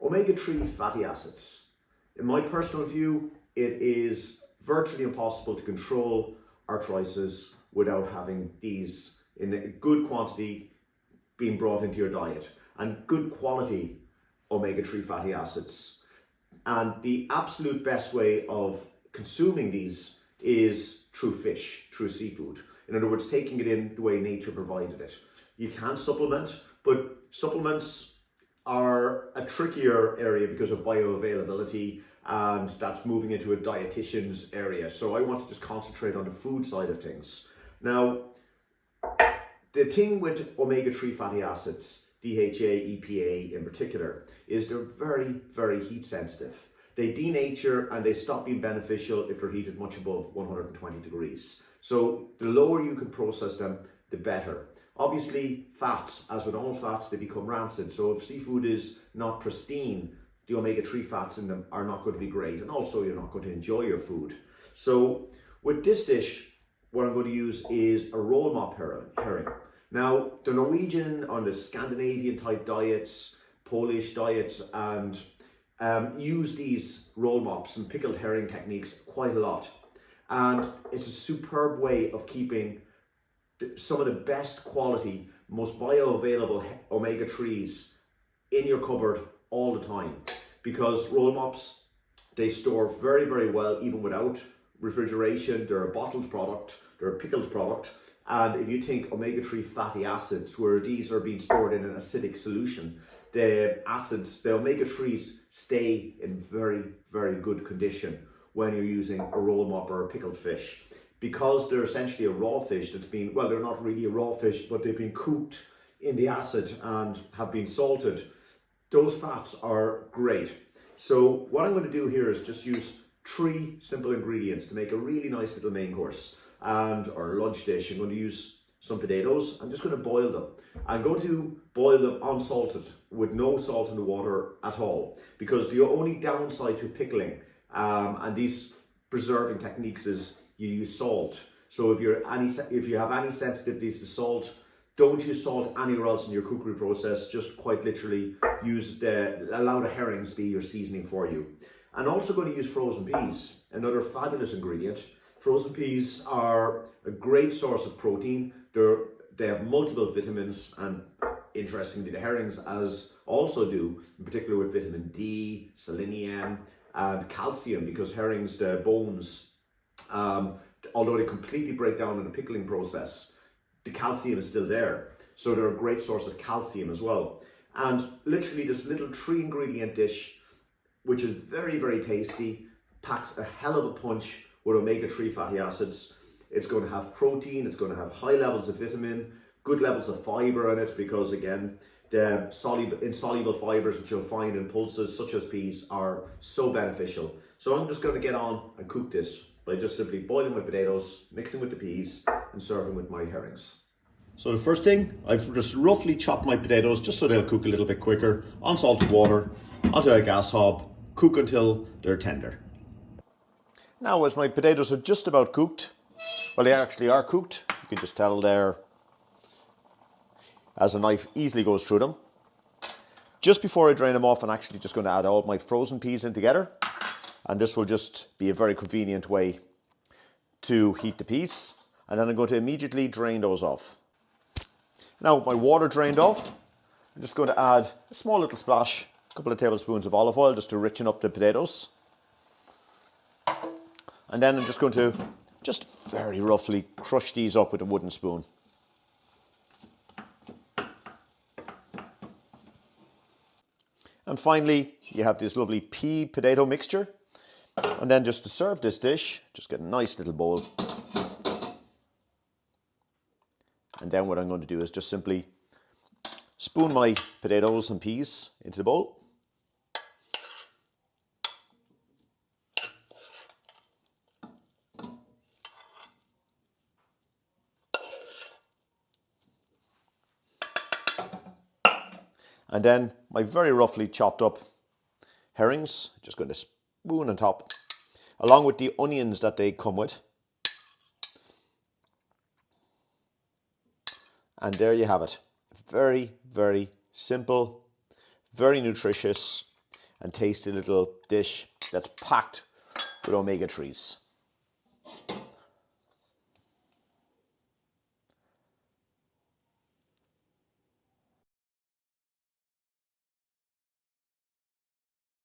Omega-3 fatty acids. In my personal view, it is virtually impossible to control arthritis without having these in a good quantity being brought into your diet, and good quality omega-3 fatty acids. And the absolute best way of consuming these is through fish, through seafood. In other words, taking it in the way nature provided it. You can supplement, but supplements are a trickier area because of bioavailability, and that's moving into a dietitian's area. So I want to just concentrate on the food side of things. Now, the thing with omega-3 fatty acids, DHA, EPA in particular, is they're very, very heat sensitive. They denature and they stop being beneficial if they're heated much above 120 degrees. So the lower you can process them, the better. Obviously, fats, as with all fats, they become rancid. So if seafood is not pristine, the omega-3 fats in them are not going to be great. And also, you're not going to enjoy your food. So with this dish, what I'm going to use is a Rollmop herring. Now, the Norwegian or the Scandinavian type diets, Polish diets, and use these Rollmops and pickled herring techniques quite a lot. And it's a superb way of keeping some of the best quality, most bioavailable omega-3s in your cupboard all the time. Because Rollmops, they store very, very well even without refrigeration. They're a bottled product, they're a pickled product. And if you think omega-3 fatty acids, where these are being stored in an acidic solution, the acids, the omega-3s stay in very, very good condition when you're using a Rollmop or a pickled fish. Because they're essentially a raw fish that's been, well, they're not really a raw fish, but they've been cooked in the acid and have been salted. Those fats are great. So what I'm going to do here is just use 3 simple ingredients to make a really nice little main course or lunch dish. I'm going to use some potatoes. I'm just going to boil them. I'm going to boil them unsalted with no salt in the water at all, because the only downside to pickling and these preserving techniques is you use salt. So if you have any sensitivities to salt, don't use salt anywhere else in your cookery process. Just quite literally allow the herrings be your seasoning for you. I'm also going to use frozen peas, another fabulous ingredient. Frozen peas are a great source of protein. They have multiple vitamins, and interestingly, the herrings also do, in particular with vitamin D, selenium, and calcium, because herrings, the bones, although they completely break down in the pickling process, the calcium is still there. So they're a great source of calcium as well. And literally this little 3 ingredient dish, which is very, very tasty, packs a hell of a punch with omega-3 fatty acids. It's going to have protein, it's going to have high levels of vitamin, good levels of fiber in it, because again, the insoluble fibers that you'll find in pulses such as peas are so beneficial. So I'm just going to get on and cook this by just simply boiling my potatoes, mixing with the peas, and serving with my herrings. So the first thing, I've just roughly chopped my potatoes just so they'll cook a little bit quicker, on salted water, onto a gas hob, cook until they're tender. Now as my potatoes are just about cooked, well, they actually are cooked, you can just tell there as a knife easily goes through them. Just before I drain them off, I'm actually just going to add all my frozen peas in together, and this will just be a very convenient way to heat the peas. And then I'm going to immediately drain those off. Now with my water drained off, I'm just going to add a small little splash, a couple of tablespoons of olive oil just to richen up the potatoes. And then I'm just going to very roughly crush these up with a wooden spoon. And finally, you have this lovely pea potato mixture. And then just to serve this dish, just get a nice little bowl. And then what I'm going to do is just simply spoon my potatoes and peas into the bowl. And then my very roughly chopped up herrings, just going to spoon on top, along with the onions that they come with. And there you have it. Very, very simple, very nutritious, and tasty little dish that's packed with omega-3s.